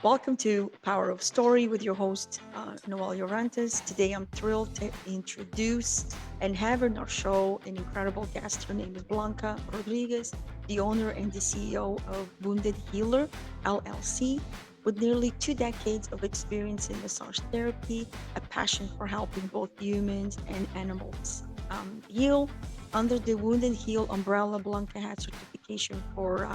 Welcome to Power of Story with your host, Noel Yorantes. Today I'm thrilled to introduce and have in our show an incredible guest. Her name is Blanca Rodriguez, the owner and the CEO of Wounded Healer, LLC. With nearly 2 decades of experience in massage therapy, a passion for helping both humans and animals heal. Under the Wounded Heal umbrella, Blanca had certification for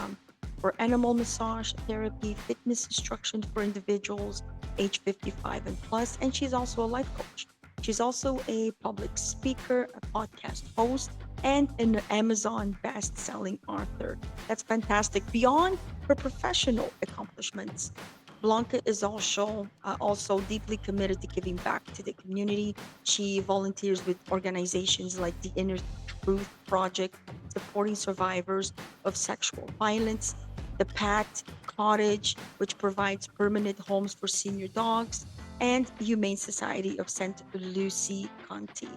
animal massage therapy, fitness instruction for individuals age 55 and plus, and she's also a life coach. She's also a public speaker, a podcast host, and an Amazon best-selling author. That's fantastic. Beyond her professional accomplishments, Blanca is also deeply committed to giving back to the community. She volunteers with organizations like the Inner Truth Project, supporting survivors of sexual violence, the Pet Cottage, which provides permanent homes for senior dogs, and the Humane Society of St. Lucie County.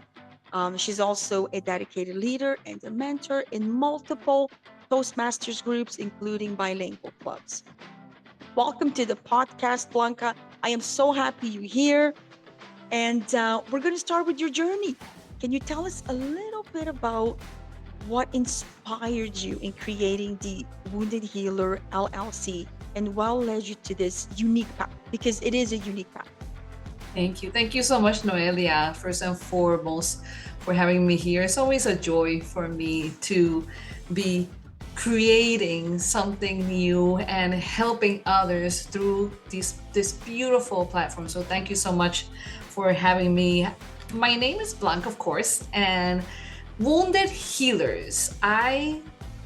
She's also a dedicated leader and a mentor in multiple Toastmasters groups, including bilingual clubs. Welcome to the podcast, Blanca. I am so happy you're here. And we're going to start with your journey. Can you tell us a little bit about what inspired you in creating the Wounded Healer LLC and what led you to this unique path? Because it is a unique path. Thank you. Thank you so much, Noelia, first and foremost, for having me here. It's always a joy for me to be creating something new and helping others through this beautiful platform. So thank you so much for having me. My name is Blanca, of course, and Wounded Healers. I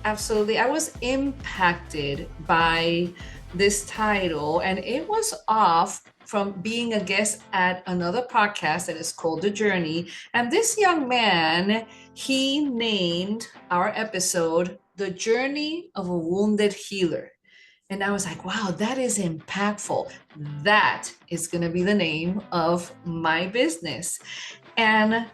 was impacted by this title, and it was off from being a guest at another podcast that is called The Journey. And this young man, he named our episode The Journey of a Wounded Healer. And I was like, wow, that is impactful. That is going to be the name of my business. And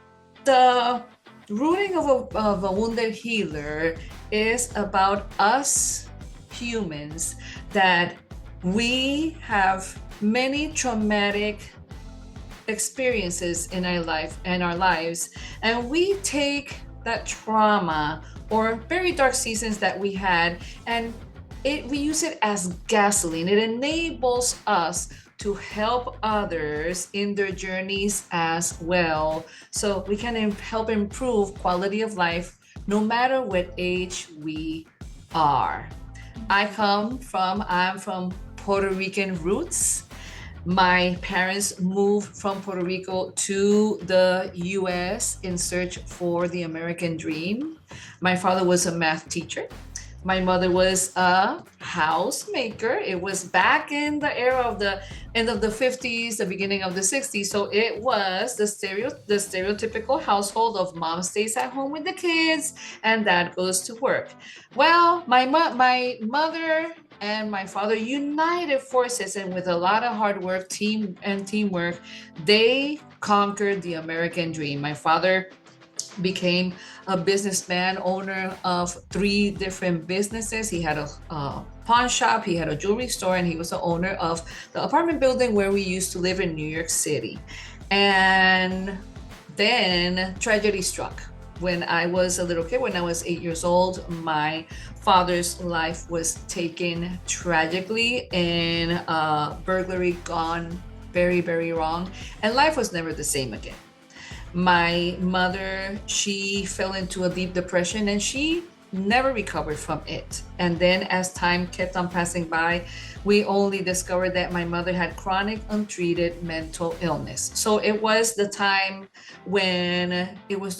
the rooting of a wounded healer is about us humans, that we have many traumatic experiences in our lives, and we take that trauma or very dark seasons that we had, and we use it as gasoline. It enables us to help others in their journeys as well, so we can help improve quality of life no matter what age we are. I'm from Puerto Rican roots. My parents moved from Puerto Rico to the US in search for the American dream. My father was a math teacher. My mother was a housemaker. It was back in the era of the end of the 50s, the beginning of the 60s. So it was the stereotypical household of mom stays at home with the kids and dad goes to work. Well, my mother and my father united forces, and with a lot of hard work, teamwork, they conquered the American dream. My father became a businessman, owner of 3 different businesses. He had a pawn shop, he had a jewelry store, and he was the owner of the apartment building where we used to live in New York City. And then tragedy struck. When I was a little kid, when I was 8 years old, my father's life was taken tragically in a burglary gone very, very wrong, and life was never the same again. My mother, she fell into a deep depression and she never recovered from it. And then as time kept on passing by, we only discovered that my mother had chronic untreated mental illness. So it was the time when it was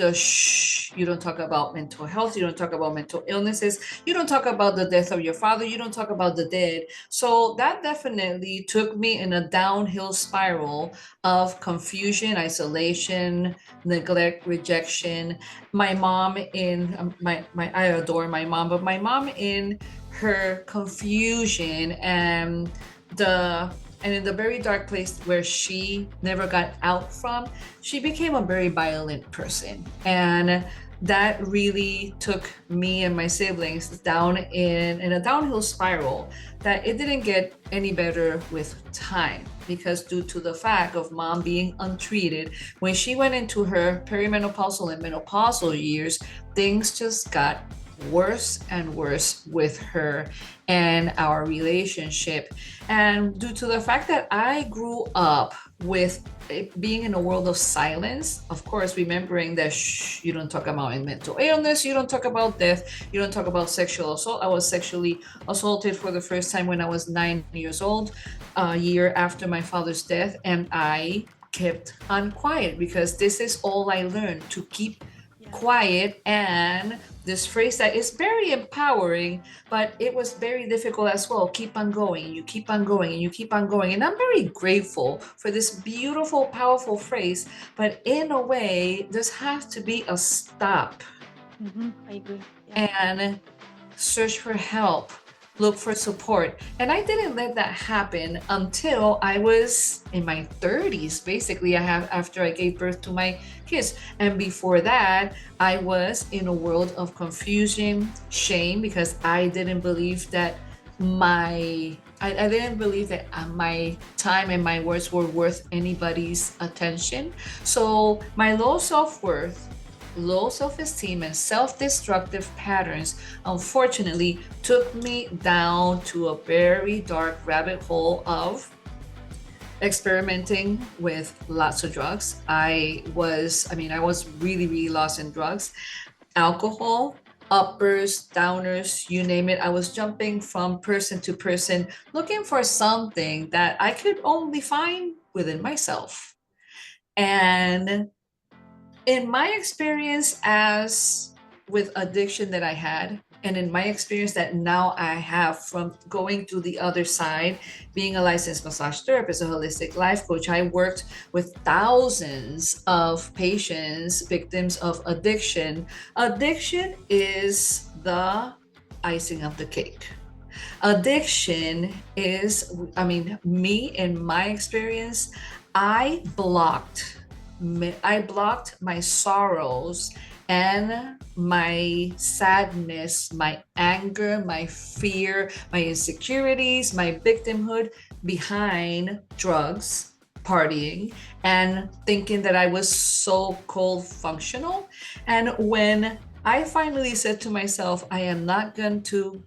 you don't talk about mental health, you don't talk about mental illnesses, you don't talk about the death of your father, you don't talk about the dead. So that definitely took me in a downhill spiral of confusion, isolation, neglect, rejection. My mom I adore my mom, but my mom in her confusion and in the very dark place where she never got out from, she became a very violent person. And that really took me and my siblings down in a downhill spiral that it didn't get any better with time, because due to the fact of mom being untreated, when she went into her perimenopausal and menopausal years, things just got worse and worse with her and our relationship. And due to the fact that I grew up with it being in a world of silence, of course, remembering that you don't talk about mental illness, you don't talk about death, you don't talk about sexual assault. I was sexually assaulted for the first time when I was 9 years old, a year after my father's death, and I kept unquiet because this is all I learned, to keep quiet. And this phrase that is very empowering, but it was very difficult as well. Keep on going, you keep on going, and you keep on going. And I'm very grateful for this beautiful, powerful phrase, but in a way, there has to be a stop. I agree. Yeah. And search for help, look for support. And I didn't let that happen until I was in my 30s, basically. After I gave birth to my kids. And before that, I was in a world of confusion, shame, because I didn't believe that my time and my words were worth anybody's attention. So my low self-worth, low self-esteem, and self-destructive patterns unfortunately took me down to a very dark rabbit hole of experimenting with lots of drugs. I was really, really lost in drugs, alcohol, uppers, downers, you name it. I was jumping from person to person, looking for something that I could only find within myself. And in my experience as with addiction that I had, and in my experience that now I have from going to the other side, being a licensed massage therapist, a holistic life coach, I worked with thousands of patients, victims of addiction. Addiction is the icing of the cake. Addiction is, me, in my experience, I blocked my sorrows and my sadness, my anger, my fear, my insecurities, my victimhood behind drugs, partying, and thinking that I was so-called functional. And when I finally said to myself, I am not going to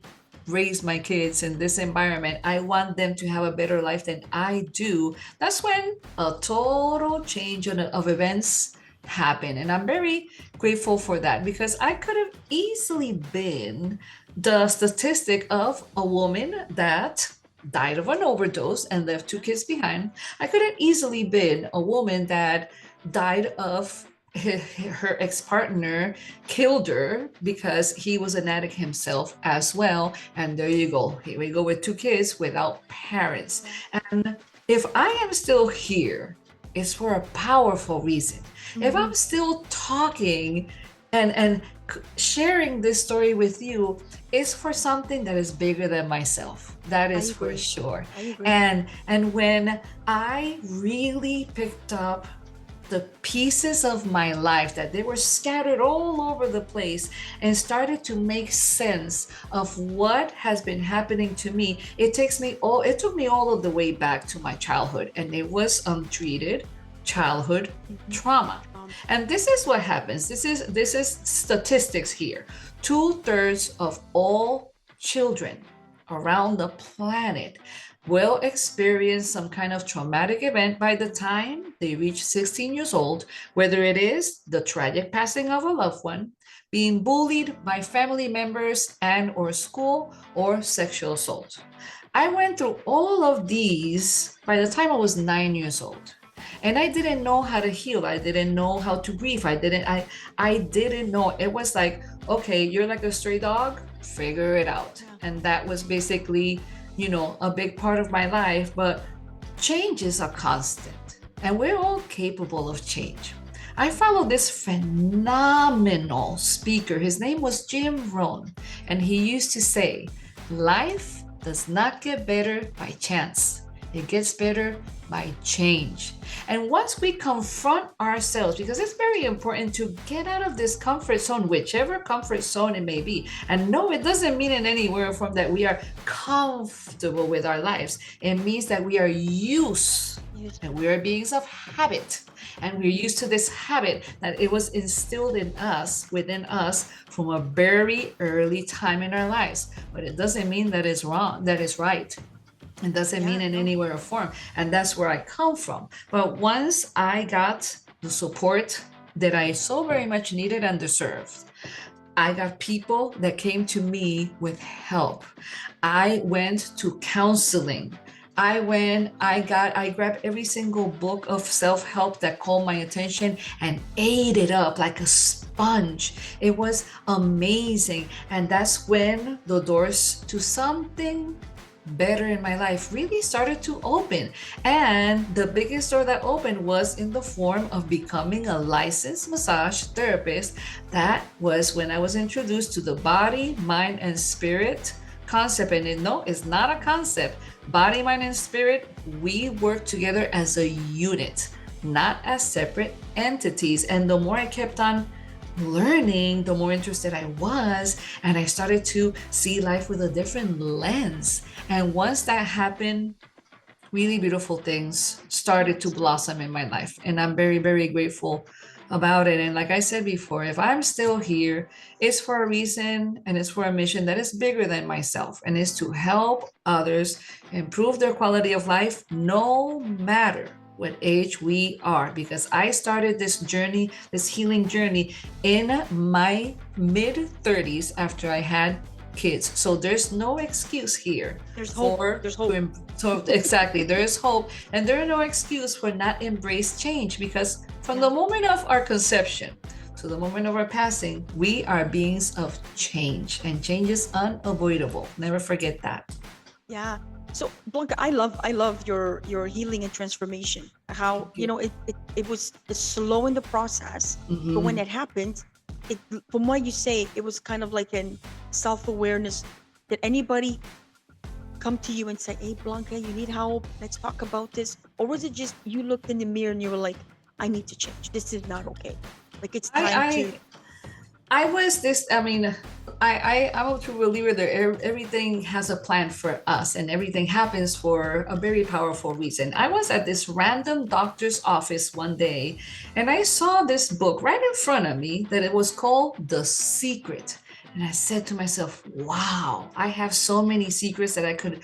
raise my kids in this environment, I want them to have a better life than I do, that's when a total change of events happened. And I'm very grateful for that, because I could have easily been the statistic of a woman that died of an overdose and left 2 kids behind. I could have easily been a woman that died of her ex-partner killed her because he was an addict himself as well. And there you go. Here we go with 2 kids without parents. And if I am still here, it's for a powerful reason. If I'm still talking and sharing this story with you, it's for something that is bigger than myself. That is for sure. And when I really picked up the pieces of my life that they were scattered all over the place and started to make sense of what has been happening to me, it took me all of the way back to my childhood, and it was untreated childhood trauma. And this is what happens. This is statistics here. 2/3 of all children around the planet will experience some kind of traumatic event by the time they reach 16 years old, whether it is the tragic passing of a loved one, being bullied by family members and or school, or sexual assault. I went through all of these by the time I was 9 years old. And I didn't know how to heal. I didn't know how to grieve. I didn't know. It was like, okay, you're like a stray dog, figure it out. And that was basically, a big part of my life. But change is a constant, and we're all capable of change. I followed this phenomenal speaker. His name was Jim Rohn, and he used to say, life does not get better by chance. It gets better by change. And once we confront ourselves, because it's very important to get out of this comfort zone, whichever comfort zone it may be. And no, it doesn't mean in anywhere from that we are comfortable with our lives. It means that we are used and we are beings of habit. And we're used to this habit that it was instilled in us, within us, from a very early time in our lives. But it doesn't mean that it's wrong, that is right. It doesn't mean in any way or form. And that's where I come from. But once I got the support that I so very much needed and deserved, I got people that came to me with help. I went to counseling. I grabbed every single book of self-help that called my attention and ate it up like a sponge. It was amazing. And that's when the doors to something better in my life really started to open. And the biggest door that opened was in the form of becoming a licensed massage therapist. That was when I was introduced to the body, mind, and spirit concept. And no, it's not a concept. Body, mind, and spirit, we work together as a unit, not as separate entities. And the more I kept on learning, the more interested I was, and I started to see life with a different lens. And once that happened, really beautiful things started to blossom in my life. And I'm very, very grateful about it. And like I said before, if I'm still here, it's for a reason and it's for a mission that is bigger than myself, and is to help others improve their quality of life, no matter what age we are. Because I started this journey, this healing journey, in my mid 30s after I had kids. So there's no excuse here. There's hope. There's hope. So exactly, there is hope, and there is no excuse for not embrace change, because from the moment of our conception to the moment of our passing, we are beings of change, and change is unavoidable. Never forget that. Yeah. So Blanca, I love your healing and transformation. How it was slow in the process, but when it happened, from what you say, it was kind of like an self-awareness. Did anybody come to you and say, "Hey, Blanca, you need help? Let's talk about this," or was it just you looked in the mirror and you were like, "I need to change. This is not okay. Like it's time to." I'm a true believer that everything has a plan for us, and everything happens for a very powerful reason. I was at this random doctor's office one day, and I saw this book right in front of me that it was called The Secret. And I said to myself, wow, I have so many secrets that I could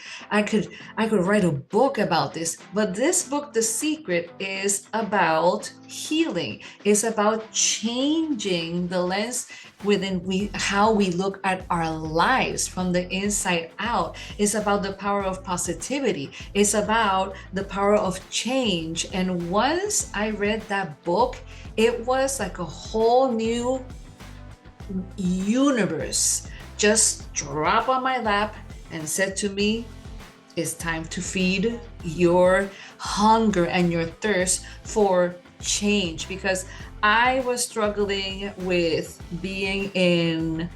write a book about this. But this book, The Secret, is about healing. It's about changing the lens within how we look at our lives from the inside out. It's about the power of positivity. It's about the power of change. And once I read that book, it was like a whole new universe just dropped on my lap and said to me, it's time to feed your hunger and your thirst for change. Because I was struggling with being in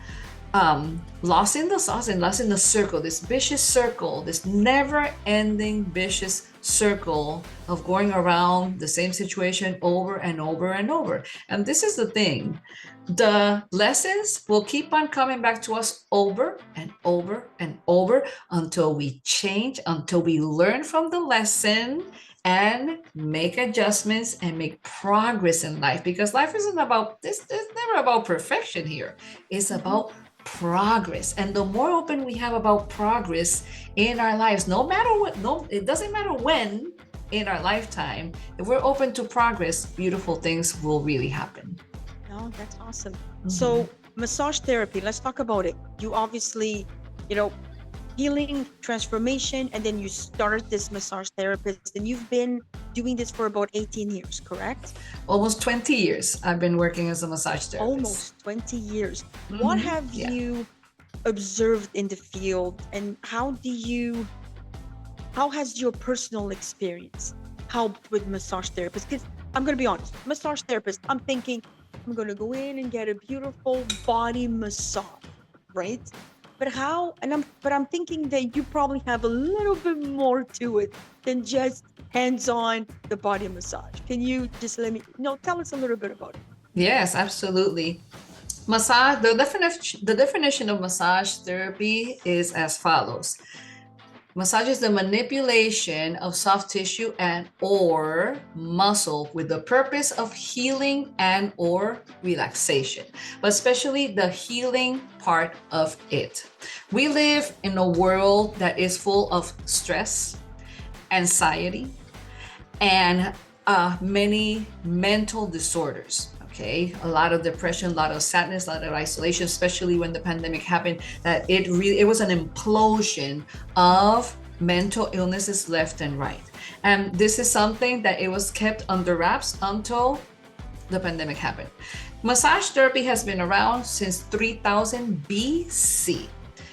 lost in the sauce and lost in the circle, this vicious circle, this never-ending vicious circle of going around the same situation over and over and over. And this is the thing. The lessons will keep on coming back to us over and over and over until we change, until we learn from the lesson and make adjustments and make progress in life. Because life isn't about this, it's never about perfection here. It's about progress. And the more open we have about progress in our lives, no matter what, it doesn't matter when in our lifetime, if we're open to progress, beautiful things will really happen. No, that's awesome. So massage therapy, let's talk about it. You obviously, healing, transformation, and then you started this massage therapist, and you've been doing this for about 18 years, correct? Almost 20 years I've been working as a massage therapist. Almost 20 years. What have you observed in the field, and how has your personal experience helped with massage therapists? Because I'm going to be honest, massage therapist, I'm thinking I'm going to go in and get a beautiful body massage, right? But I'm thinking that you probably have a little bit more to it than just hands-on the body massage. Can you just tell us a little bit about it? Yes, absolutely. Massage, the definition of massage therapy is as follows. Massage is the manipulation of soft tissue and or muscle with the purpose of healing and or relaxation, but especially the healing part of it. We live in a world that is full of stress, anxiety, and many mental disorders. Okay, a lot of depression, a lot of sadness, a lot of isolation, especially when the pandemic happened. That it was an implosion of mental illnesses left and right. And this is something that it was kept under wraps until the pandemic happened. Massage therapy has been around since 3000 BC.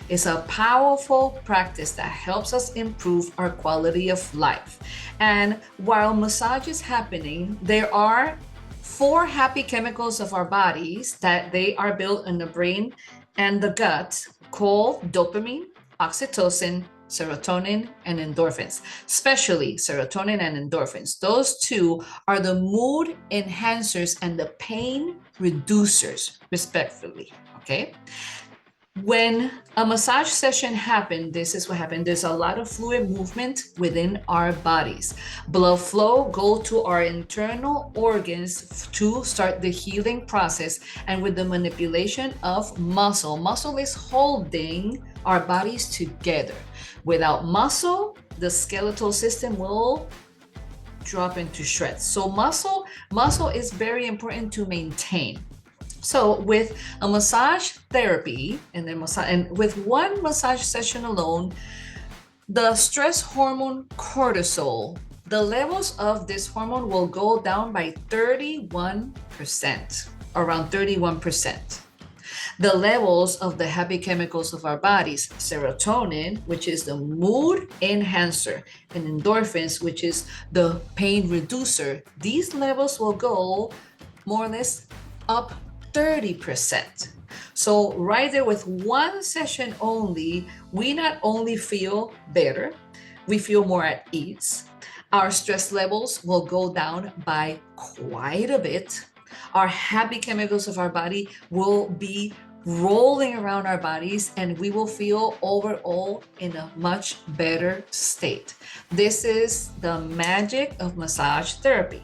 It's a powerful practice that helps us improve our quality of life. And while massage is happening, there are four happy chemicals of our bodies that they are built in the brain and the gut called dopamine, oxytocin, serotonin, and endorphins, especially serotonin and endorphins. Those two are the mood enhancers and the pain reducers, respectively. Okay. When a massage session happened, this is what happened. There's a lot of fluid movement within our bodies. Blood flow go to our internal organs to start the healing process. And with the manipulation of muscle, muscle is holding our bodies together. Without muscle, the skeletal system will drop into shreds. So muscle is very important to maintain. So with a massage therapy and with one massage session alone, the stress hormone cortisol, the levels of this hormone will go down by 31%, around 31%. The levels of the happy chemicals of our bodies, serotonin, which is the mood enhancer, and endorphins, which is the pain reducer, these levels will go more or less up 30%. So right there with one session only, we not only feel better, we feel more at ease. Our stress levels will go down by quite a bit. Our happy chemicals of our body will be rolling around our bodies and we will feel overall in a much better state. This is the magic of massage therapy.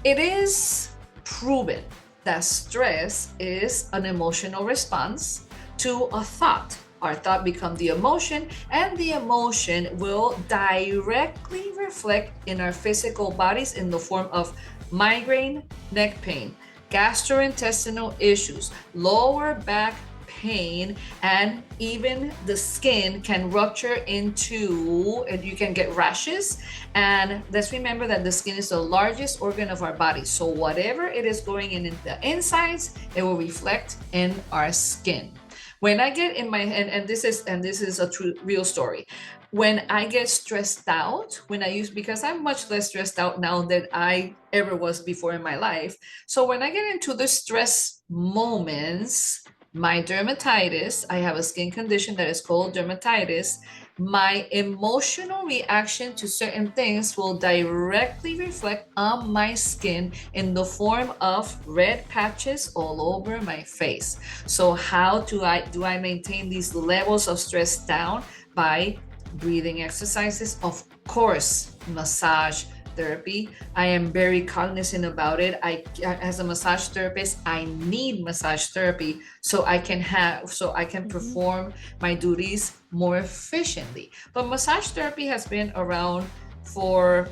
It is proven that stress is an emotional response to a thought. Our thought becomes the emotion, and the emotion will directly reflect in our physical bodies in the form of migraine, neck pain, gastrointestinal issues, lower back pain, and even the skin can rupture into, and you can get rashes. And let's remember that the skin is the largest organ of our body. So whatever it is going in the insides, it will reflect in our skin. When I get in my and this is a true real story. When I get stressed out, because I'm much less stressed out now than I ever was before in my life. So when I get into the stress moments, my dermatitis, I have a skin condition that is called dermatitis. My emotional reaction to certain things will directly reflect on my skin in the form of red patches all over my face. So how do I maintain these levels of stress down? By breathing exercises, of course, massage therapy. I am very cognizant about it. As a massage therapist, I need massage therapy so I can perform my duties more efficiently. But massage therapy has been around for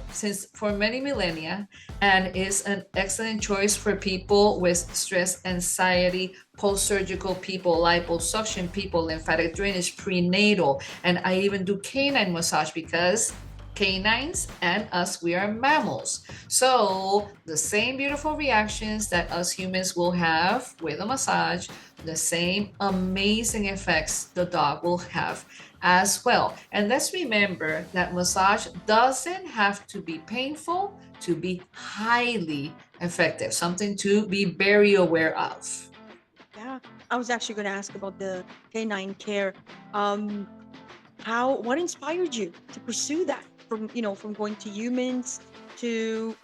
many millennia and is an excellent choice for people with stress, anxiety, post-surgical people, liposuction people, lymphatic drainage, prenatal, and I even do canine massage because canines and us, we are mammals. So the same beautiful reactions that us humans will have with a massage, the same amazing effects the dog will have as well. And let's remember that massage doesn't have to be painful to be highly effective, something to be very aware of. Yeah. I was actually going to ask about the canine care. Um, what inspired you to pursue that from going to humans to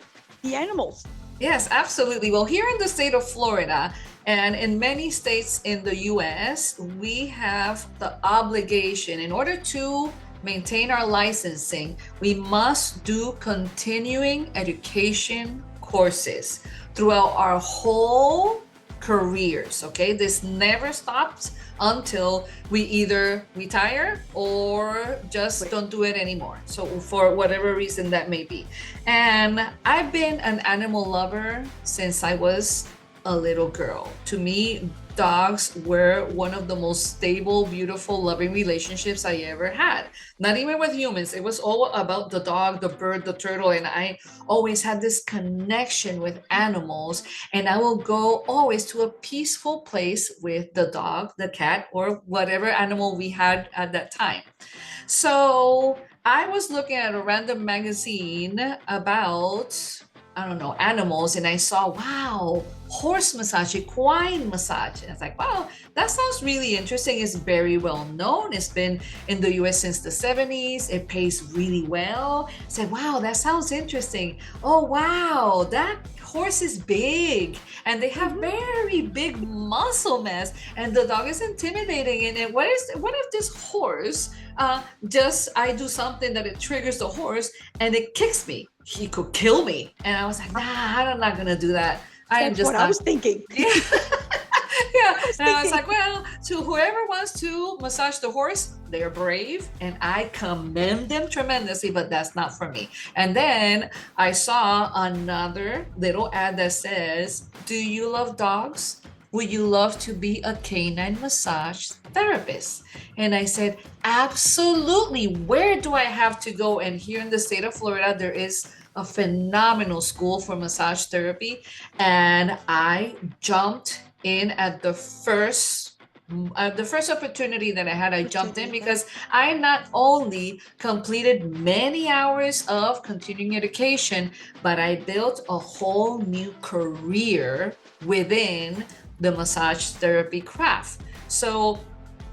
the animals? Yes, absolutely. Well, here in the state of Florida and in many states in the US, we have the obligation, in order to maintain our licensing, we must do continuing education courses throughout our whole careers. Okay, this never stops until we either retire or just Right. don't do it anymore. So, for whatever reason that may be. And I've been an animal lover since I was a little girl. To me, dogs were one of the most stable, beautiful, loving relationships I ever had. Not even with humans. It was all about the dog, the bird, the turtle. And I always had this connection with animals. And I will go always to a peaceful place with the dog, the cat, or whatever animal we had at that time. So I was looking at a random magazine about, I don't know, animals, and I saw, wow, horse massage, equine massage. And I was like, wow, that sounds really interesting. It's very well known. It's been in the US since the 70s. It pays really well. I said, wow, that sounds interesting. Oh, wow, that horse is big and they have Mhm. very big muscle mass and the dog is intimidating. And what if this horse just I do something that it triggers the horse and it kicks me? He could kill me. And I was like, nah, I'm not gonna do that. I am That's just what I not. was thinking. Yeah. Yeah. I was And I was thinking. like, well, to whoever wants to massage the horse, they're brave and I commend them tremendously, but that's not for me. And then I saw another little ad that says, do you love dogs? Would you love to be a canine massage therapist? And I said, absolutely. Where do I have to go? And here in the state of Florida, there is a phenomenal school for massage therapy. And I jumped in at the first opportunity that I had. I jumped in Opportunity, yeah. because I not only completed many hours of continuing education, but I built a whole new career within the massage therapy craft. So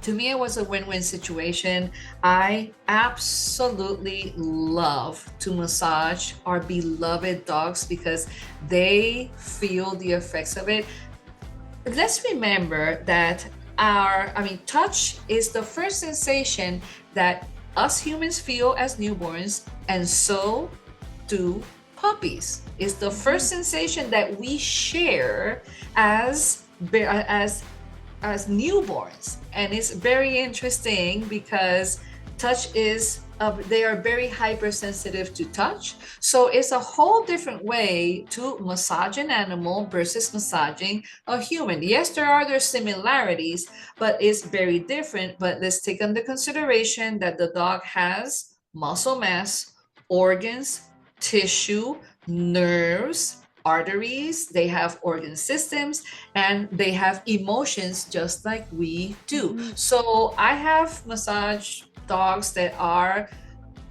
to me, it was a win-win situation. I absolutely love to massage our beloved dogs because they feel the effects of it. Let's remember that touch is the first sensation that us humans feel as newborns, and so do puppies. It's the Mhm. first sensation that we share as as newborns. And it's very interesting because touch is they are very hypersensitive to touch. So it's a whole different way to massage an animal versus massaging a human. Yes, there similarities, but it's very different. But let's take under consideration that the dog has muscle mass, organs, tissue, nerves, arteries, they have organ systems, and they have emotions just like we do. Mhm. So I have massage dogs that are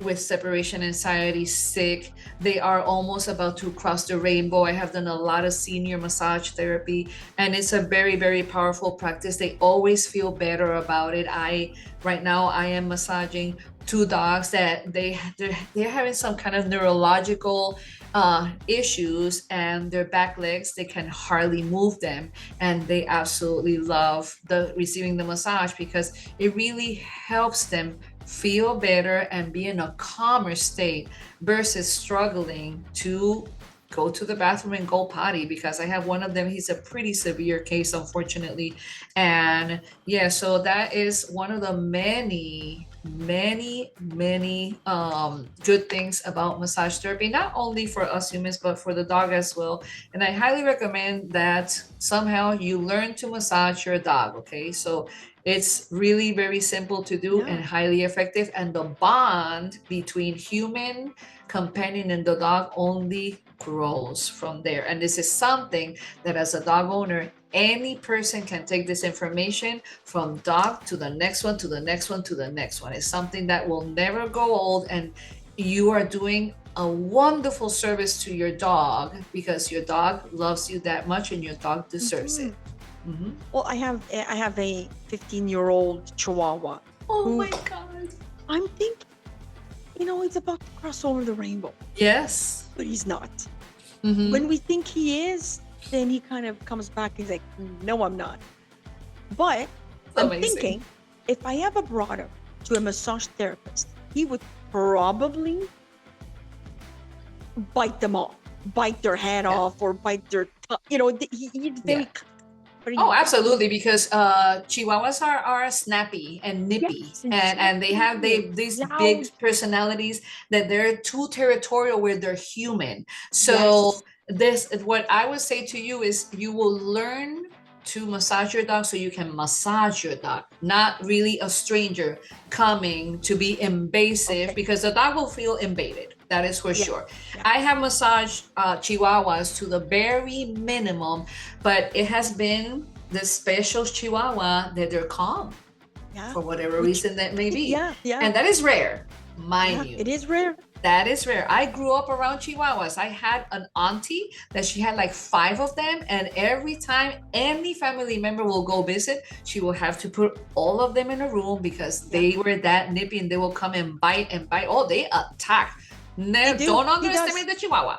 with separation anxiety, sick. They are almost about to cross the rainbow. I have done a lot of senior massage therapy, and it's a very, very powerful practice. They always feel better about it. Right now I am massaging two dogs that they're having some kind of neurological issues, and their back legs, they can hardly move them, and they absolutely love the receiving the massage because it really helps them feel better and be in a calmer state versus struggling to go to the bathroom and go potty. Because I have one of them, he's a pretty severe case, unfortunately. And yeah, so that is one of the many good things about massage therapy, not only for us humans but for the dog as well. And I highly recommend that somehow you learn to massage your dog. Okay, so it's really very simple to do Yeah. and highly effective. And the bond between human companion and the dog only grows from there. And this is something that, as a dog owner, any person can take this information from dog to the next one, to the next one, to the next one. It's something that will never grow old. And you are doing a wonderful service to your dog because your dog loves you that much and your dog deserves Mhm. it. Hmm. Well, I have a 15-year-old Chihuahua Oh who my God. I'm thinking, he's about to cross over the rainbow, Yes. but he's not. Hmm. When we think he is, then he kind of comes back. He's like, no, I'm not. But It's I'm amazing. thinking if I ever brought him to a massage therapist, he would probably bite them off, bite their head Yeah. off, or bite their tongue. He's Yeah. very, Oh, absolutely, because Chihuahuas are snappy and nippy, yes, and and they have snappy and these big loud. personalities that they're too territorial where they're human. So Yes. this what I would say to you is you will learn to massage your dog so you can massage your dog, not really a stranger coming to be invasive Okay. because the dog will feel invaded. That is for Yeah. sure. Yeah. I have massaged Chihuahuas to the very minimum, but it has been the special Chihuahua that they're calm Yeah. for whatever Which, reason that may be. yeah, yeah, And that is rare, mind yeah. you. It is rare. That is rare. I grew up around Chihuahuas. I had an auntie that she had like 5 of them, and every time any family member will go visit, she will have to put all of them in a room because Yeah. they were that nippy and they will come and bite and bite. Oh, they attack. They No, do. don't He does. underestimate the Chihuahua.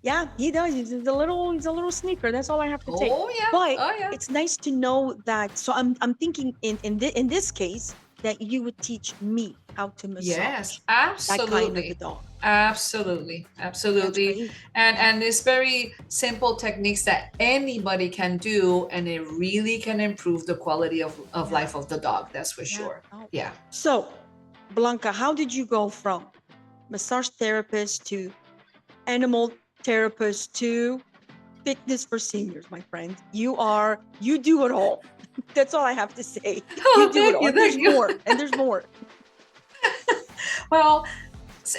Yeah, he does. He's a little sneaker. That's all I have to say. Oh yeah, But oh yeah. it's nice to know that. So I'm thinking in this case that you would teach me how to massage Yes, that kind of a absolutely. dog. Absolutely. That's Absolutely. great. And Yeah. and it's very simple techniques that anybody can do and it really can improve the quality of Yeah. life of the dog, that's for Yeah. sure. Oh. Yeah. So, Blanca, how did you go from massage therapist to animal therapist to fitness for seniors, my friend? You do it all. That's all I have to say. You Oh, do it thank all. you, And there's thank you. more. And there's more. Well,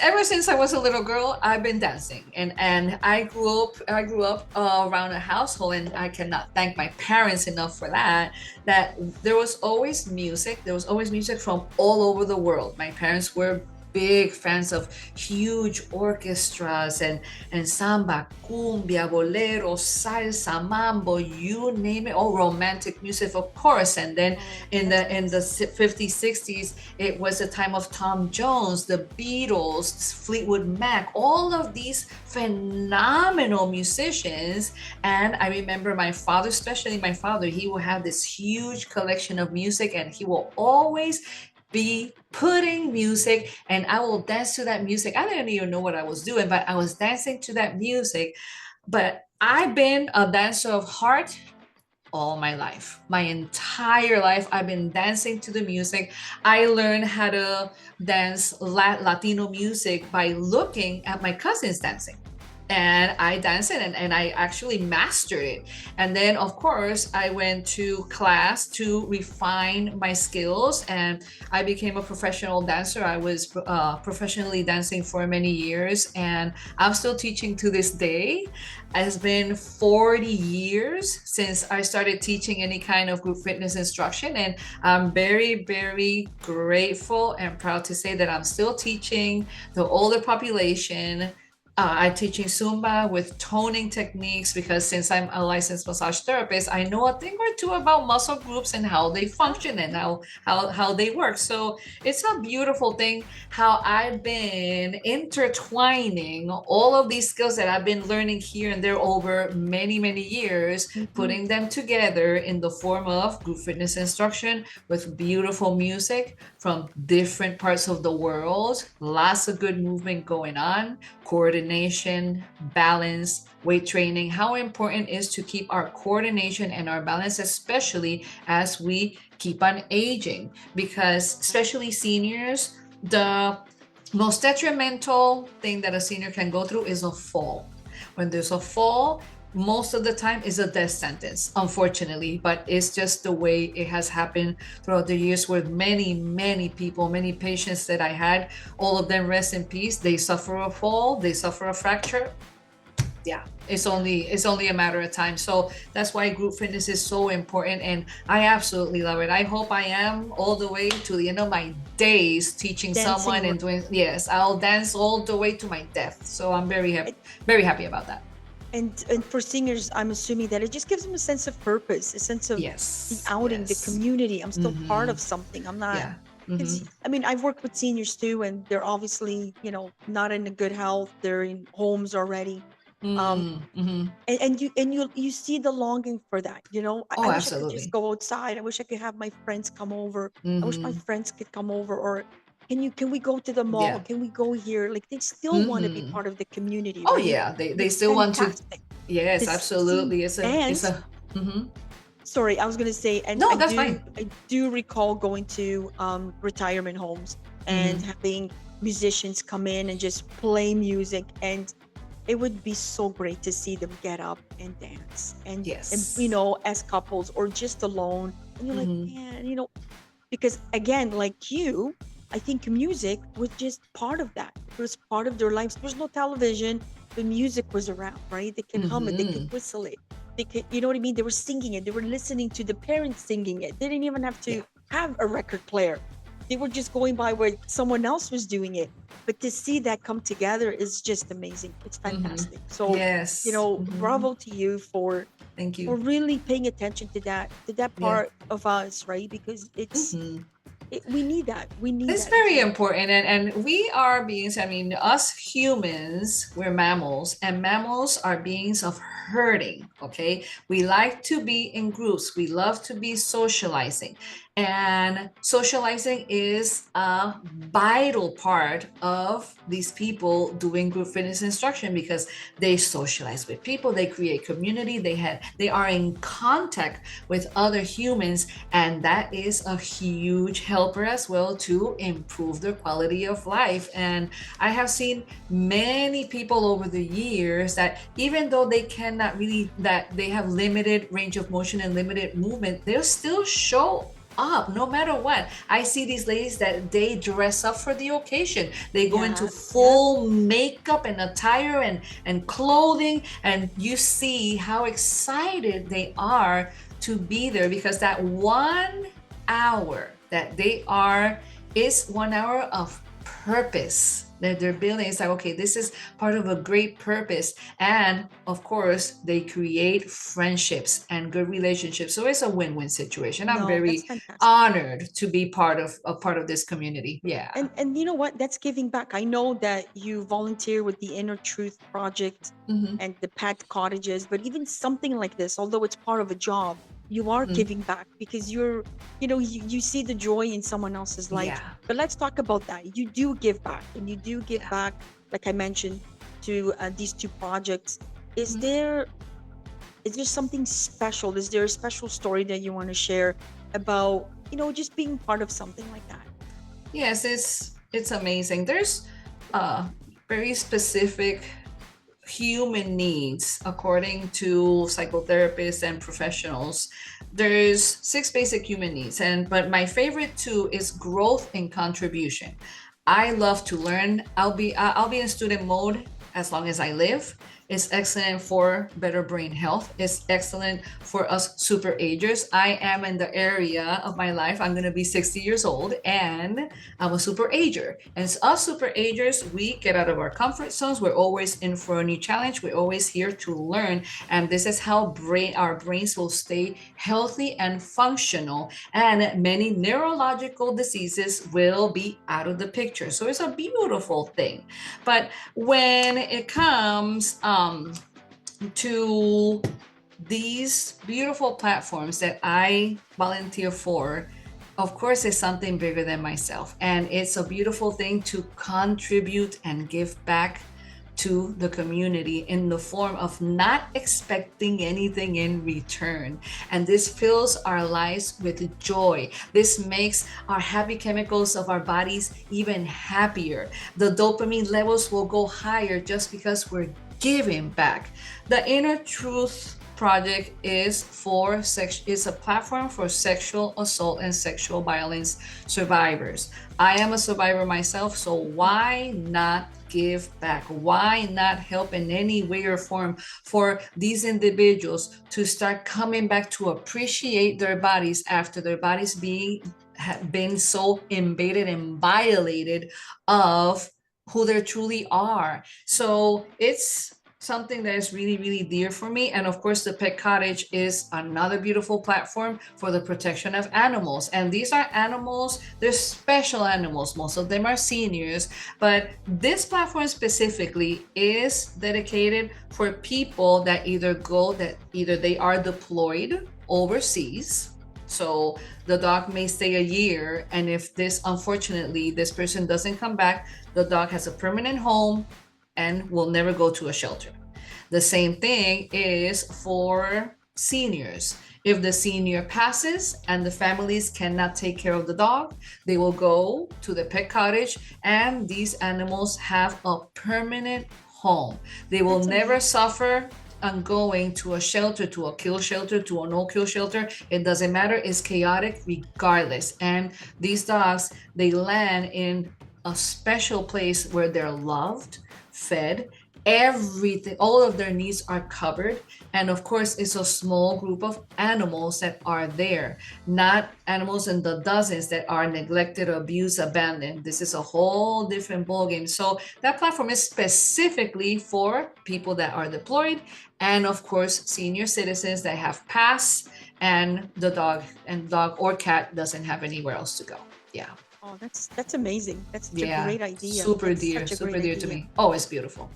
ever since I was a little girl, I've been dancing, and I grew up around a household, and I cannot thank my parents enough for that. That there was always music. There was always music from all over the world. My parents were big fans of huge orchestras and samba, cumbia, bolero, salsa, mambo, you name it. All romantic music, of course. And then Oh, in that's the nice. 50s, 60s, it was the time of Tom Jones, the Beatles, Fleetwood Mac, all of these phenomenal musicians. And I remember my father, especially my father, he will have this huge collection of music and he will always be putting music, and I will dance to that music. I didn't even know what I was doing, but I was dancing to that music. But I've been a dancer of heart all my life. My entire life, I've been dancing to the music. I learned how to dance Latino music by looking at my cousins dancing. And I danced it and I actually mastered it. And then, of course, I went to class to refine my skills and I became a professional dancer. I was professionally dancing for many years and I'm still teaching to this day. It's been 40 years since I started teaching any kind of group fitness instruction, and I'm very, very grateful and proud to say that I'm still teaching the older population. I'm teaching Zumba with toning techniques because since I'm a licensed massage therapist, I know a thing or two about muscle groups and how they Yeah. function and how they work. So it's a beautiful thing how I've been intertwining all of these skills that I've been learning here and there over many, many years, Mhm. putting them together in the form of group fitness instruction with beautiful music from different parts of the world, lots of good movement going on, coordination, balance, weight training, how important it is to keep our coordination and our balance, especially as we keep on aging, because especially seniors, the most detrimental thing that a senior can go through is a fall. When there's a fall, most of the time is a death sentence, unfortunately, but it's just the way it has happened throughout the years with many, many people, many patients that I had, all of them rest in peace. They suffer a fall, they suffer a fracture. Yeah, Yeah. it's only a matter of time. So that's why group fitness is so important and I absolutely love it. I hope I am all the way to the end of my days teaching Dancing someone and doing, yes, I'll dance all the way to my death. So I'm very happy about that. And for singers, I'm assuming that it just gives them a sense of purpose, a sense of the Yes, outing, the yes. community. I'm still part Mm-hmm. of something. I'm not. Yeah. Because Mm-hmm. I mean, I've worked with seniors too, and they're obviously, not in a good health. They're in homes already. Um, Mm-hmm. and you see the longing for that. I Oh, wish I could just absolutely. go outside. I wish I could have my friends come over. I wish my Mm-hmm. friends could come over. Or can we go to the mall? Yeah. Can we go here? Like they still want to be Mm-hmm. part of the community, Oh right? yeah, And they it's still want to. fantastic Yes, to see. absolutely. And Mm-hmm. sorry, I was gonna say, and No, I that's do fine. I do recall going to retirement homes and Mm-hmm. having musicians come in and just play music, and it would be so great to see them get up and dance, and Yes. as couples or just alone, and you're like, Mm-hmm. man, because again, like you, I think music was just part of that. It was part of their lives. There's no television. The music was around, right? They could hum it, they could Mm-hmm. whistle it, they could, you know what I mean? They were singing it, they were listening to the parents singing it. They didn't even have Yeah. to have a record player. They were just going by where someone else was doing it. But to see that come together is just amazing. It's Mm-hmm. fantastic. So, Yes. Mm-hmm. bravo to you Thank for you. really paying attention to that Yeah. part of us, right? Because Mm-hmm. we need that. We need It's that as very well. important, and we are beings. I mean, us humans, we're mammals, and mammals are beings of herding. Okay, we like to be in groups. We love to be socializing, and socializing is a vital part of these people doing group fitness instruction because they socialize with people, they create community, they are in contact with other humans, and that is a huge helper as well to improve their quality of life. And I have seen many people over the years that even though they cannot really, that they have limited range of motion and limited movement, they'll still show up no matter what. I see these ladies that they dress up for the occasion. They go into Yeah, yeah. full makeup and attire and clothing, and you see how excited they are to be there because that 1 hour that they are is 1 hour of purpose that they're building. It's like, okay, this is part of a great purpose. And of course, they create friendships and good relationships. So it's a win-win situation. I'm No, that's very fantastic. honored to be part of a part of this community. Yeah. And you know what? That's giving back. I know that you volunteer with the Inner Truth Project Mm-hmm. and the Pet Cottages, but even something like this, although it's part of a job, you are Mm-hmm. giving back because you see the joy in someone else's life. Yeah. But let's talk about that. You do give back, and you do give Yeah. back, like I mentioned, to these two projects. Is Mm-hmm. there is there something special? Is there a special story that you want to share about, just being part of something like that? Yes, it's amazing. There's very specific human needs according to psychotherapists and professionals. There's 6 basic human needs, and but my favorite two is growth and contribution. I love to learn. I'll be in student mode as long as I live. It's excellent for better brain health. It's excellent for us super agers. I am in the area of my life. I'm going to be 60 years old and I'm a super ager. And as us super agers, we get out of our comfort zones. We're always in for a new challenge. We're always here to learn. And this is how our brains will stay healthy and functional. And many neurological diseases will be out of the picture. So it's a beautiful thing. But when it comes to these beautiful platforms that I volunteer for, of course, it's something bigger than myself. And it's a beautiful thing to contribute and give back to the community in the form of not expecting anything in return. And this fills our lives with joy. This makes our happy chemicals of our bodies even happier. The dopamine levels will go higher just because we're giving back. The Inner Truth Project is a platform for sexual assault and sexual violence survivors. I am a survivor myself, so why not give back? Why not help in any way or form for these individuals to start coming back to appreciate their bodies after their bodies have been so invaded and violated of who they truly are. So it's something that is really, really dear for me. And of course, the Pet Cottage is another beautiful platform for the protection of animals. And these are animals, they're special animals. Most of them are seniors, but this platform specifically is dedicated for people that either they are deployed overseas. So the dog may stay a year, and if unfortunately this person doesn't come back, the dog has a permanent home and will never go to a shelter. The same thing is for seniors. If the senior passes and the families cannot take care of the dog, they will go to the Pet Cottage, and these animals have a permanent home. They will never suffer on going to a shelter, to a kill shelter, to a no-kill shelter. It doesn't matter. It's chaotic regardless. And these dogs, they land in a special place where they're loved, fed, everything, all of their needs are covered. And of course, it's a small group of animals that are there, not animals in the dozens that are neglected, abused, abandoned. This is a whole different ballgame. So that platform is specifically for people that are deployed, and of course, senior citizens that have passed, and the dog or cat doesn't have anywhere else to go. Yeah. Oh, that's amazing. That's such a great idea. Super That's dear, such a super great dear to idea. me. Oh, it's beautiful.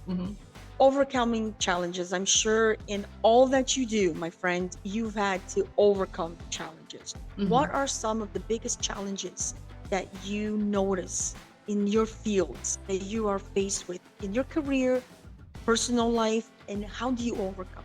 Overcoming challenges. I'm sure in all that you do, my friend, you've had to overcome challenges. What are some of the biggest challenges that you notice in your fields that you are faced with in your career, personal life, and how do you overcome?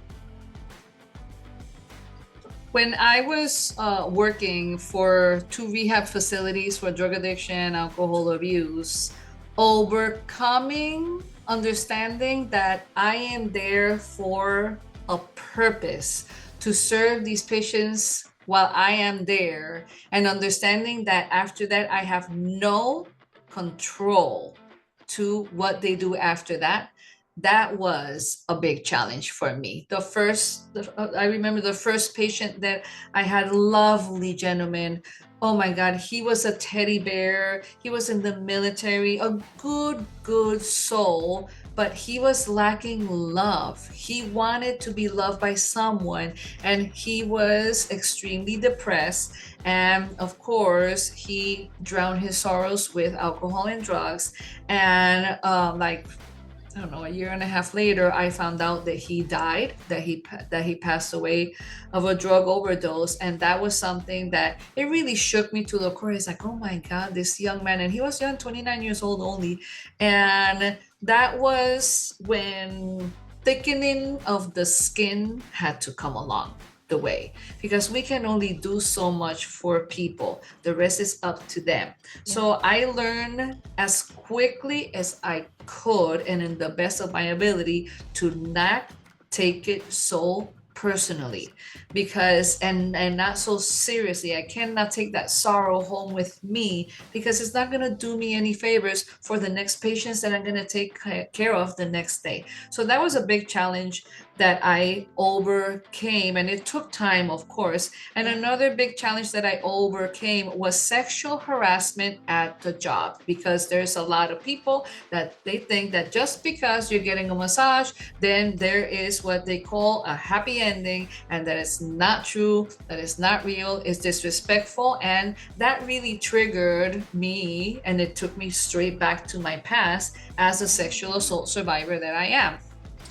When I was working for 2 rehab facilities for drug addiction, alcohol abuse, overcoming understanding that I am there for a purpose, to serve these patients while I am there, and understanding that after that I have no control to what they do after that. That was a big challenge for me. I remember the first patient that I had, lovely gentleman. Oh my God, he was a teddy bear. He was in the military, a good soul, but he was lacking love. He wanted to be loved by someone, and he was extremely depressed. And of course, he drowned his sorrows with alcohol and drugs. And I don't know, a year and a half later, I found out that he died, that he passed away of a drug overdose. And that was something that it really shook me to the core. It's like, oh my God, this young man, and he was young, 29 years old only. And that was when thickening of the skin had to come along the way, because we can only do so much for people. The rest is up to them. So I learned as quickly as I could, and in the best of my ability, to not take it so personally, because and not so seriously. I cannot take that sorrow home with me, because it's not going to do me any favors for the next patients that I'm going to take care of the next day. So that was a big challenge that I overcame, and it took time, of course. And another big challenge that I overcame was sexual harassment at the job, because there's a lot of people that they think that just because you're getting a massage, then there is what they call a happy ending, and that is not true, that is not real, it's disrespectful. And that really triggered me, and it took me straight back to my past as a sexual assault survivor that I am.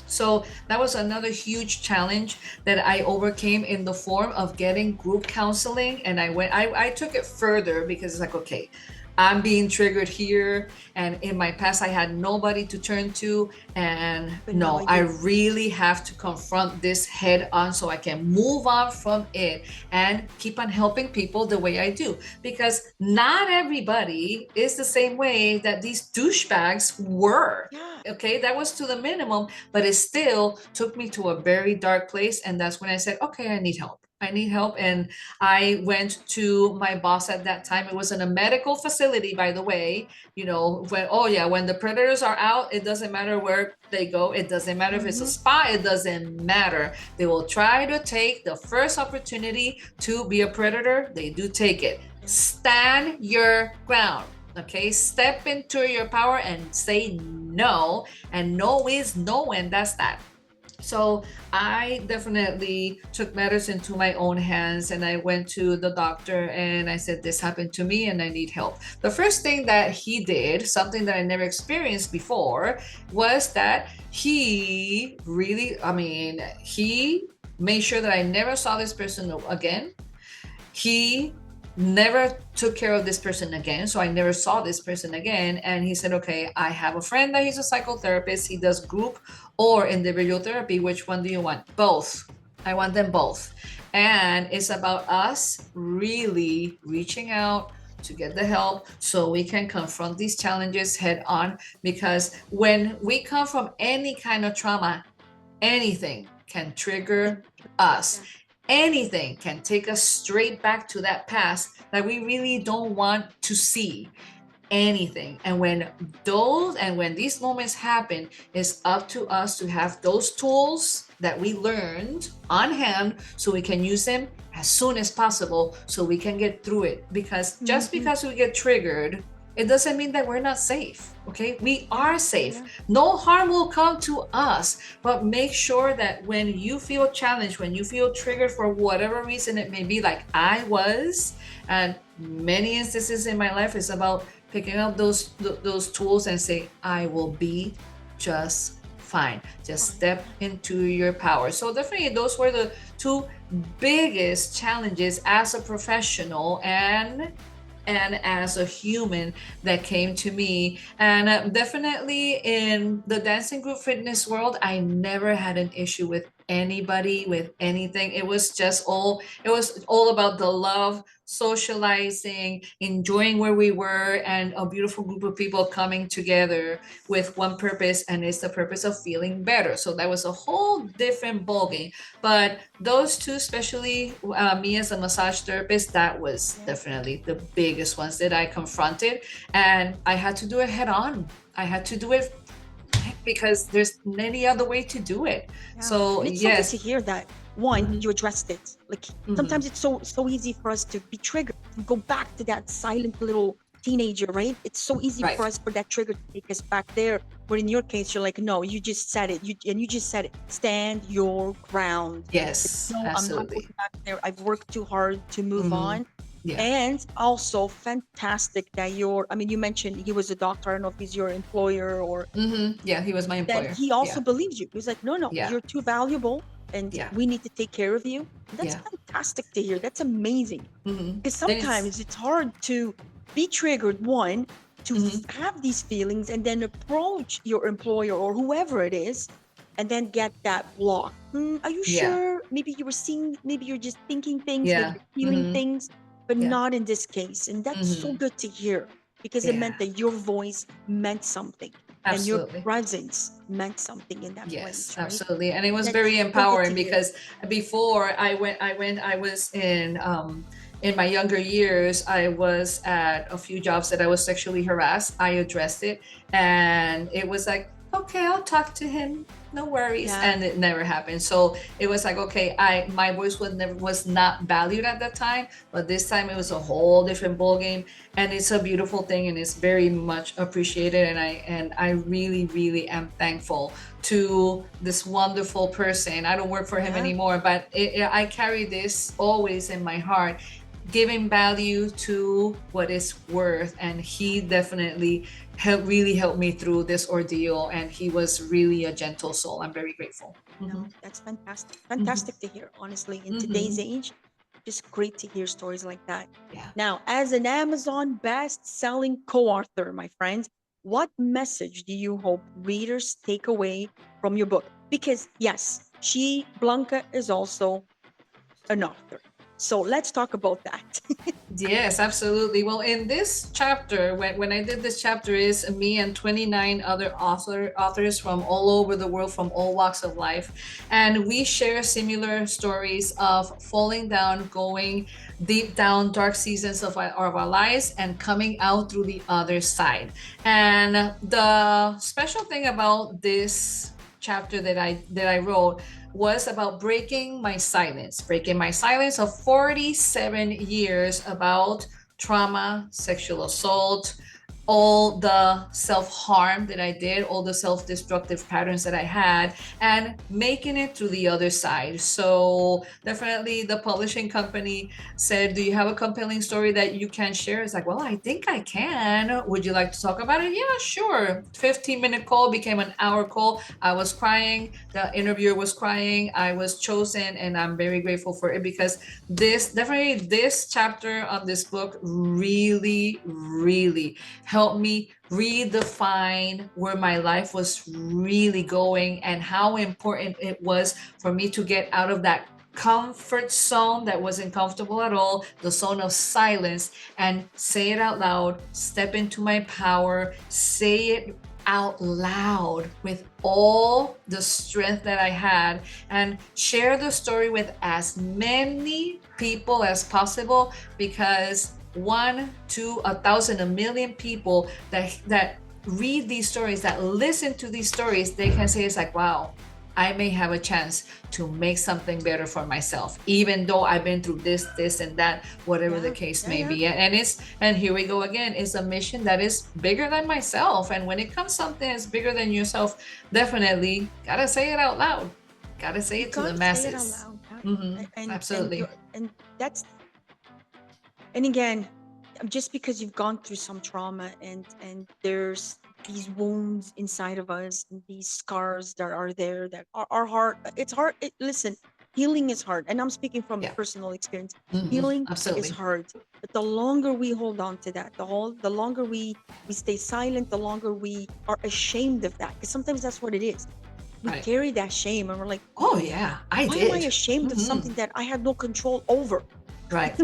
So that was another huge challenge that I overcame in the form of getting group counseling. And I took it further, because it's like, okay, I'm being triggered here, and in my past I had nobody to turn to, and no, I really have to confront this head on so I can move on from it and keep on helping people the way I do, because not everybody is the same way that these douchebags were. Okay, that was to the minimum, but it still took me to a very dark place. And that's when I said, okay, I need help. And I went to my boss at that time. It was in a medical facility, by the way. When the predators are out, it doesn't matter where they go. It doesn't matter if it's a spa. It doesn't matter. They will try to take the first opportunity to be a predator. They do take it. Stand your ground. Okay, step into your power and say no. And no is no, and that's that. So I definitely took matters into my own hands, and I went to the doctor and I said, this happened to me and I need help. The first thing that he did, something that I never experienced before, was that he really, he made sure that I never saw this person again. He never took care of this person again, so I never saw this person again. And he said, okay, I have a friend that he's a psychotherapist. He does group or individual therapy. Which one do you want? Both. I want them both. And it's about us really reaching out to get the help so we can confront these challenges head on, because when we come from any kind of trauma, anything can trigger us. Anything can take us straight back to that past that we really don't want to see. Anything. And when these moments happen, it's up to us to have those tools that we learned on hand so we can use them as soon as possible so we can get through it. Because just because we get triggered, it doesn't mean that we're not safe. Okay, we are safe. No harm will come to us, but make sure that when you feel challenged, when you feel triggered for whatever reason it may be, like I was, and many instances in my life, is about picking up those tools and say, I will be just fine. Just step into your power. So definitely those were the two biggest challenges as a professional and as a human that came to me. And definitely in the dancing group fitness world, I never had an issue with anybody, with anything. It was all about the love, socializing, enjoying where we were, and a beautiful group of people coming together with one purpose, and it's the purpose of feeling better. So that was a whole different ballgame. But those two, especially me as a massage therapist, that was definitely the biggest ones that I confronted, and I had to do it head on. I had to do it because there's any other way to do it. So And it's yes. so good to hear that one, you addressed it. Like sometimes it's so easy for us to be triggered, to go back to that silent little teenager, right? It's so easy Right. for us for that trigger to take us back there. But in your case, you're like, no, you just said it. You just said it. Stand your ground. Yes, No, I'm not absolutely. going back there. I've worked too hard to move on. Yeah. And also fantastic that you mentioned he was a doctor. I don't know if he's your employer or Yeah, he was my employer. that he also believes you. He was like, no, Yeah. you're too valuable and Yeah. we need to take care of you. That's Yeah. fantastic to hear. That's amazing. Because Then sometimes it's hard to be triggered, one, to have these feelings and then approach your employer or whoever it is and then get that block. Are you Yeah. sure? Maybe you were seeing, maybe you're just thinking things, Yeah. maybe you're feeling things, but Yeah. not in this case. And that's so good to hear because it meant Yeah. that your voice meant something and your Absolutely. presence meant something in that Yes, place, right? absolutely. And it was That's very so good empowering to hear. because before I was in my younger years, I was at a few jobs that I was sexually harassed. I addressed it and it was like, okay, I'll talk to him. No worries. Yeah. And it never happened. So it was like, okay, my voice was not valued at that time, but this time it was a whole different ballgame, and it's a beautiful thing and it's very much appreciated. And I really, really am thankful to this wonderful person. I don't work for him anymore, but I carry this always in my heart, giving value to what it's worth. And he definitely really helped me through this ordeal, and he was really a gentle soul. I'm very grateful. No, that's fantastic to hear, honestly, in today's age. Just great to hear stories like that. Yeah. Now, as an Amazon best-selling co-author, my friends, what message do you hope readers take away from your book? Because yes, Blanca is also an author. So let's talk about that. Yes, absolutely. Well, in this chapter, when I did this chapter, is me and 29 other authors from all over the world, from all walks of life, and we share similar stories of falling down, going deep down dark seasons of our lives, and coming out through the other side. And the special thing about this chapter that I wrote was about breaking my silence of 47 years about trauma, sexual assault, all the self-harm that I did, all the self-destructive patterns that I had, and making it through the other side. So definitely the publishing company said, do you have a compelling story that you can share? It's like, well, I think I can. Would you like to talk about it? Yeah, sure. 15-minute call became an hour call. I was crying. The interviewer was crying. I was chosen, and I'm very grateful for it, because this chapter of this book really helped me redefine where my life was really going, and how important it was for me to get out of that comfort zone that wasn't comfortable at all, the zone of silence, and say it out loud, step into my power, say it out loud with all the strength that I had, and share the story with as many people as possible, because 1, 2, 1,000, a million people that read these stories, that listen to these stories, they can say, it's like, wow, I may have a chance to make something better for myself, even though I've been through this and that, whatever the case may be. And here we go again, it's a mission that is bigger than myself. And when it comes something that's bigger than yourself, definitely gotta say it out loud, gotta say it to the masses. Say it out loud. Absolutely. And that's, and again, just because you've gone through some trauma, and there's these wounds inside of us, and these scars that are there that are hard. It's hard. Listen, healing is hard, and I'm speaking from personal experience. Healing is hard, but the longer we hold on to that, the longer we stay silent, the longer we are ashamed of that, because sometimes that's what it is. We carry that shame, and we're like, oh yeah, why am I ashamed of something that I had no control over? Right.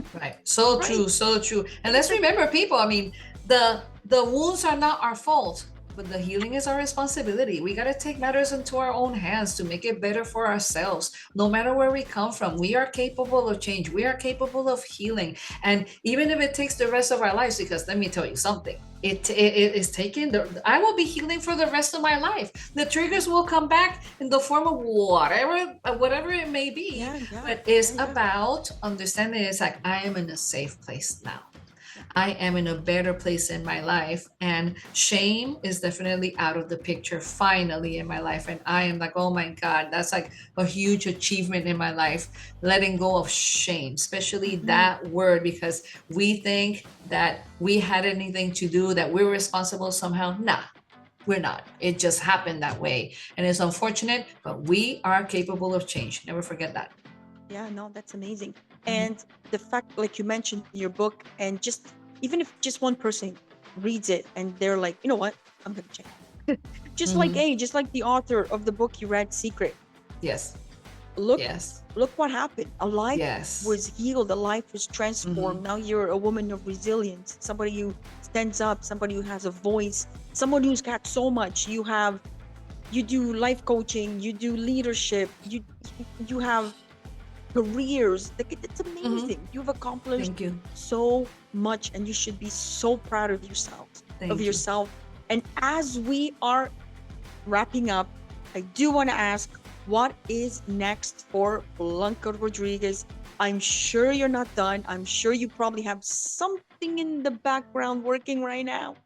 So true, so true. And let's remember, people, I mean, the wounds are not our fault, but the healing is our responsibility. We got to take matters into our own hands to make it better for ourselves. No matter where we come from, we are capable of change. We are capable of healing. And even if it takes the rest of our lives, because let me tell you something, it is taking I will be healing for the rest of my life. The triggers will come back in the form of whatever it may be. But it's about understanding, it's like, I am in a safe place now. I am in a better place in my life, and shame is definitely out of the picture finally in my life. And I am like, oh my God, that's like a huge achievement in my life, letting go of shame, especially that word, because we think that we had anything to do, that we're responsible somehow. Nah, we're not. It just happened that way. And it's unfortunate, but we are capable of change. Never forget that. Yeah, no, that's amazing. And the fact, like you mentioned in your book, and just even if just one person reads it and they're like, you know what, I'm gonna change. Just like the author of the book you read, Secret. Yes. Look what happened. A life was healed. A life was transformed. Now you're a woman of resilience, somebody who stands up, somebody who has a voice, someone who's got so much. You do life coaching, you do leadership, you have careers. It's amazing. You've accomplished so much, and you should be so proud of yourself. And as we are wrapping up, I do want to ask, what is next for Blanca Rodriguez? I'm sure you're not done. I'm sure you probably have something in the background working right now.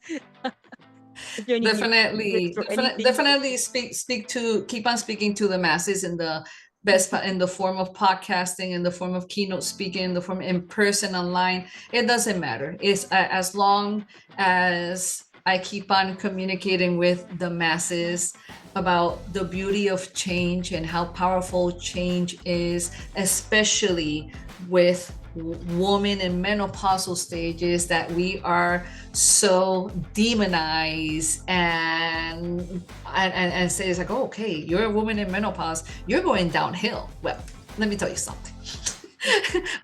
Definitely keep on speaking to the masses in the form of podcasting, in the form of keynote speaking, in the form in person, online. It doesn't matter. It's as long as I keep on communicating with the masses about the beauty of change and how powerful change is, especially with women in menopausal stages that we are so demonized and say, it's like, oh, okay, you're a woman in menopause, you're going downhill. Well, let me tell you something.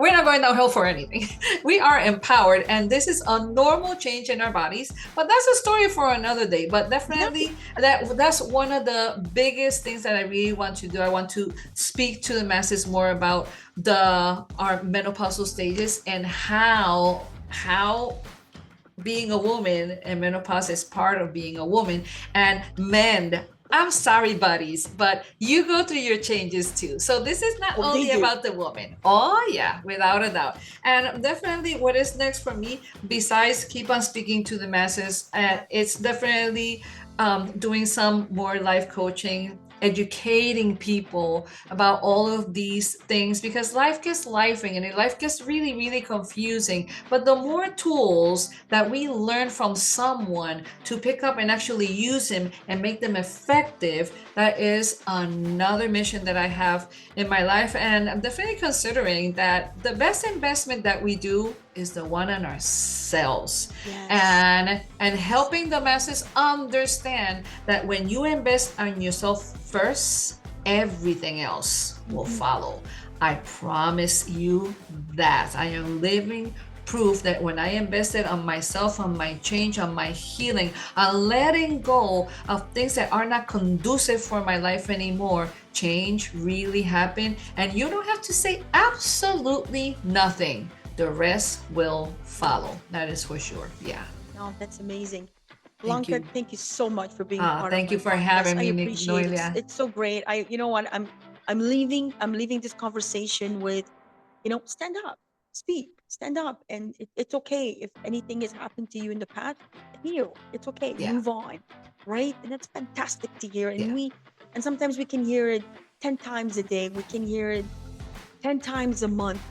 We're not going downhill for anything. We are empowered, and this is a normal change in our bodies, but that's a story for another day. But definitely that's one of the biggest things that I really want to do. I want to speak to the masses more about our menopausal stages, and how being a woman and menopause is part of being a woman. And men, I'm sorry, buddies, but you go through your changes too. So this is not Oh, they only do. about the woman. Oh yeah, without a doubt. And definitely what is next for me, besides keep on speaking to the masses, it's definitely doing some more life coaching, educating people about all of these things, because life gets lifing and life gets really, really confusing. But the more tools that we learn from someone to pick up and actually use them and make them effective, that is another mission that I have in my life. And I'm definitely considering that the best investment that we do is the one on ourselves. Yes. And helping the masses understand that when you invest on yourself first, everything else will Mhm. follow. I promise you that. I am living proof that when I invested on myself, on my change, on my healing, on letting go of things that are not conducive for my life anymore, change really happened. And you don't have to say absolutely nothing. The rest will follow. That is for sure. Yeah. No, that's amazing. Thank Blanca, you. thank you so much for being part of Thank my you for podcast. having I me, appreciate it. Noelia. It's so great. You know what? I'm leaving this conversation with, stand up, speak, stand up, and it's okay if anything has happened to you in the past. Heal. It's okay. Yeah. Move on, right? And that's fantastic to hear. Yeah. And sometimes we can hear it 10 times a day. We can hear it 10 times a month.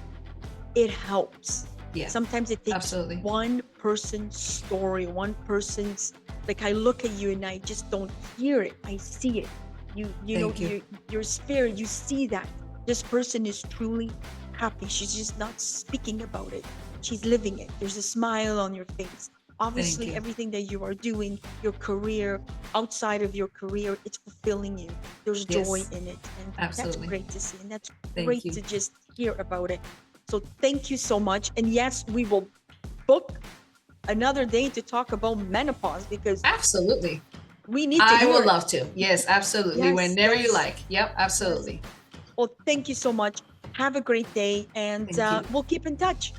It helps. Yeah. Sometimes it takes Absolutely. one person's story, one person's, like, I look at you and I just don't hear it. I see it. You know, Thank you. your spirit, you see that this person is truly happy. She's just not speaking about it. She's living it. There's a smile on your face. Thank Obviously, you. everything that you are doing, your career, outside of your career, it's fulfilling you. There's joy Yes. in it. And that's Absolutely. great to see. And that's Thank great you. to just hear about it. So thank you so much. And yes, we will book another day to talk about menopause because Absolutely. we need to I hear would it. love to. Yes, absolutely. Yes, Whenever you yes, like. Yep, yes. absolutely. Well, thank you so much. Have a great day, and Thank you. we'll keep in touch.